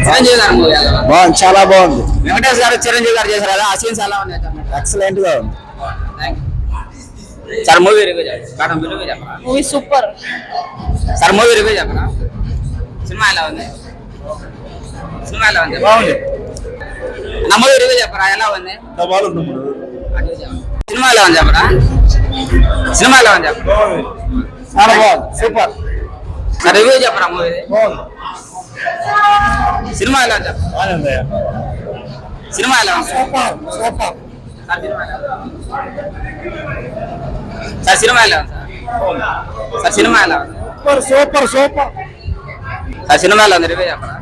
చిరంజీవి గారు మూవీ బాగుంది, చాలా బాగుంది. వెంకటేష్ గారు చిరంజీవి గారు చేశారు కదా, ఆ సీన్స్ ఎలా ఉన్నాయి? ఎక్సలెంట్ గా ఉంది. సార్ మూవీ రివ్యూ చెప్పండి. రివ్యూ చెప్పరా? Movie super. Sir movie review చెప్పరా? సినిమా ఎలా ఉంది? సినిమా ఎలా ఉంది? బాగుంది. నా మూవీ రివ్యూ చెప్పరా, ఎలా ఉంది? సినిమా ఎలా ఉంది చెప్పరా? సినిమా ఎలా ఉంది చెప్పరా? చాలా బాగుంది, సూపర్. సార్ రివ్యూ చెప్పరా మూవీ? సినిమా ఎలా ఉంది చెప్పరా? సినిమా ఎలా ఉంది? సార్ సినిమా ఎలా ఉంది? సార్ సినిమా ఎలా ఉంది? Super super. సార్ సినిమా ఎలా ఉంది? రివ్యూ చెప్పరా?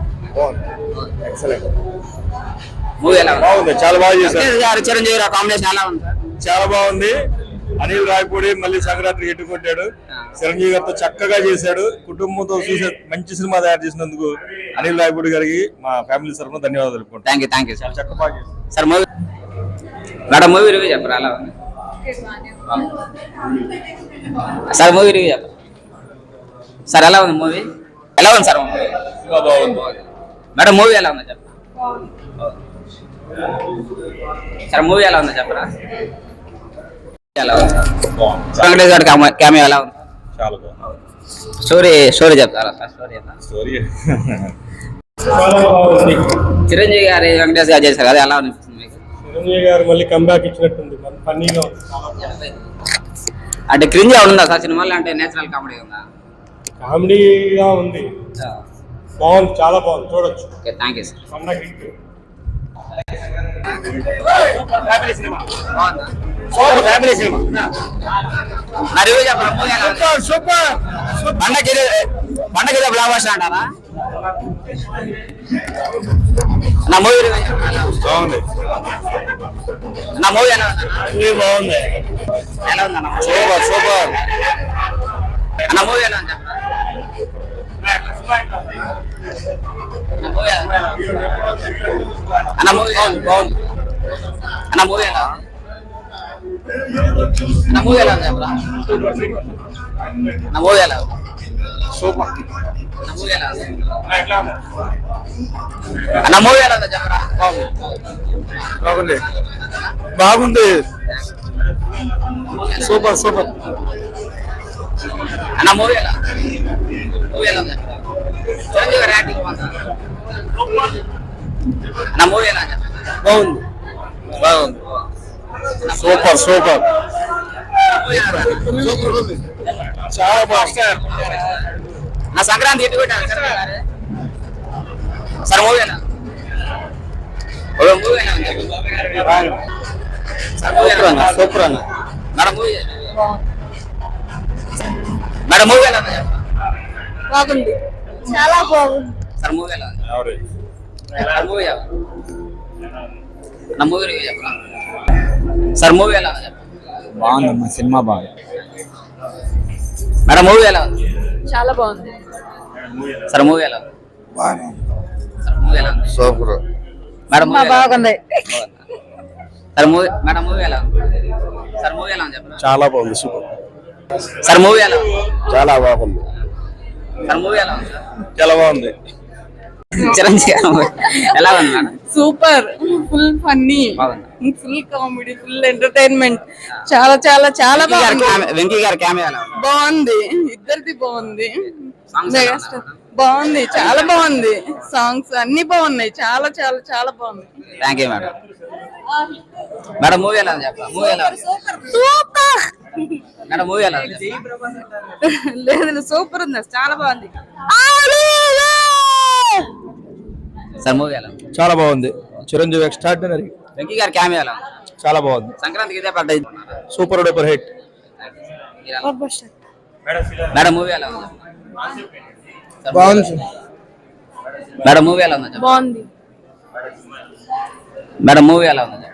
ఎక్సలెంట్. మూవీ ఎలా ఉంది? బాగుంది, చాలా బాగా చేశారు. గారు చిరంజీవి గారు కాంబినేషన్ ఎలా ఉంది? చాలా బాగుంది. అనిల్ రాయపూడి మళ్ళీ సంక్రాంతికి ఎట్టు కొట్టాడు. చిరంజీవి గారితో చక్కగా చేశాడు. కుటుంబంతో చూసే మంచి సినిమా తయారు చేసినందుకు అనిల్ రాయపూడి గారికి మా ఫ్యామిలీ తరఫున ధన్యవాదాలు తెలుపుకుంటాం. థ్యాంక్ యూ చాలా చక్కగా బాగా చేశారు. Sir movie madam movie review చెప్పరా, ఎలా ఉంది? సార్ మూవీ రివ్యూ చెప్పరా? సార్ ఎలా ఉంది మూవీ? ఎలా ఉంది సార్ మూవీ? మేడం మూవీ ఎలా ఉందో చెప్పరా? సార్ మూవీ ఎలా ఉందో చెప్పరా? ఎలా ఉంది? వెంకటేష్ గారి క్యామియో ఎలా ఉంది? చాలా బాగుంది. స్టోరీ చెప్తారా సార్? స్టోరీ చిరంజీవి గారు వెంకటేష్ గారు చేశారు కదా, ఎలా ఉంది? చిరంజీవి గారు మళ్ళీ కంబ్యాక్ ఇచ్చినట్టుంది, ఫన్నీగా ఉంది. అంటే క్రింజ్ ఉందా సార్ సినిమాలో, అంటే నేచురల్ కామెడీ ఉందా? కామెడీగా ఉంది, బాగుంది, చాలా బాగుంది, చూడొచ్చు. Okay, thank you sir. పండగ హిట్. Family cinema. నా రివ్యూ చెప్పరా? సూపర్. పండగ బ్లాక్ బస్టర్ అంటారా? నా మూవీ రివ్యూ బాగుంది. నా మూవీ ఎలా ఉంది? బాగుంది. ఎలా ఉందన్న? Super super. నా మూవీ ఎలా ఉంది? అన్న మూవీ బాగుంది. అన్న మూవీ ఎలా? నా మూవీ ఎలా ఉంది చెప్పరా? నా మూవీ ఎలా? సూపర్. నా మూవీ ఎలా ఉంది? నా మూవీ ఎలా ఉందో చెప్పరా? బాగుంది బాగుంది. Super super. అన్న మూవీ ఎలా? మూవీ ఎలా ఉంది? చిరంజీవి గారి యాక్టింగ్ బాగుందా? నా మూవీ ఎలా చెప్పరా? బాగుంది బాగుంది. Super super. చాలా బాగుంది. నా సంక్రాంతి ఎటు పెట్టాను సార్ మూవీ ఎలా? మూవీ ఎలా ఉంది? సూపర్ అన్న. మేడం మూవీ మేడం మూవీ ఎలా ఉంది? బాగుంది, చాలా బాగుంది. సార్ మూవీ ఎలా ఉంది? మూవీ నా మూవీ రివ్యూ చెప్పరా? సార్ మూవీ ఎలా ఉంది? బాగుందమ్మా, సినిమా బాగుంది. మేడం మూవీ ఎలా ఉంది? చాలా బాగుంది. సార్ మూవీ ఎలా ఉంది? సార్ మూవీ ఎలా ఉంది? సూపర్. మేడం మూవీ బాగుంది. సార్ మూవీ మేడం మూవీ ఎలా ఉంది? సార్ మూవీ ఎలా ఉంది చెప్పరా? చాలా బాగుంది. సూపర్. సార్ మూవీ ఎలా ఉంది? చాలా బాగుంది. సార్ మూవీ ఎలా ఉంది? చాలా బాగుంది. చిరంజీవి ఎలా ఉంది madam? Super, full funny, full comedy, full entertainment, చాలా చాలా చాలా బాగుంది. వెంకీ గారి క్యామియో ఎలా ఉంది? బాగుంది, ఇద్దరిది బాగుంది. సాంగ్స్ ఎలా ఉన్నాయి? బాగుంది, చాలా బాగుంది. సాంగ్స్ అన్ని బాగున్నాయి, చాలా చాలా చాలా బాగుంది. Thank you madam. Madam movie ఎలా ఉంది చెప్పరా? మూవీ ఎలా ఉంది? సూపర్. మేడం మూవీ ఎలా ఉంది? లేదు, సూపర్ ఉంది, చాలా బాగుంది. సార్ మూవీ ఎలా ఉంది? చాలా బాగుంది. చిరంజీవి ఎక్స్ట్రాడినరీ. వెంకీ గారి క్యామియో ఎలా ఉంది? చాలా బాగుంది. సంక్రాంతికి ఇదే పడ్డది. Super duper hit. Madam movie ఎలా ఉంది? బాగుంది. మేడం మూవీ ఎలా ఉంది? బాగుంది. మేడం మూవీ ఎలా ఉంది?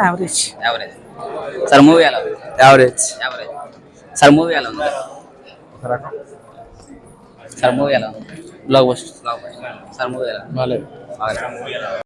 యావరేజ్. యావరేజ్. సార్ మూవీ ఎలా ఉంది? యావరేజ్. యావరేజ్. సార్ మూవీ ఎలా ఉంది? సార్ మూవీ ఎలా ఉంది? Block buster. సార్ మూవీ ఎలా ఉంది? బాగాలేదు.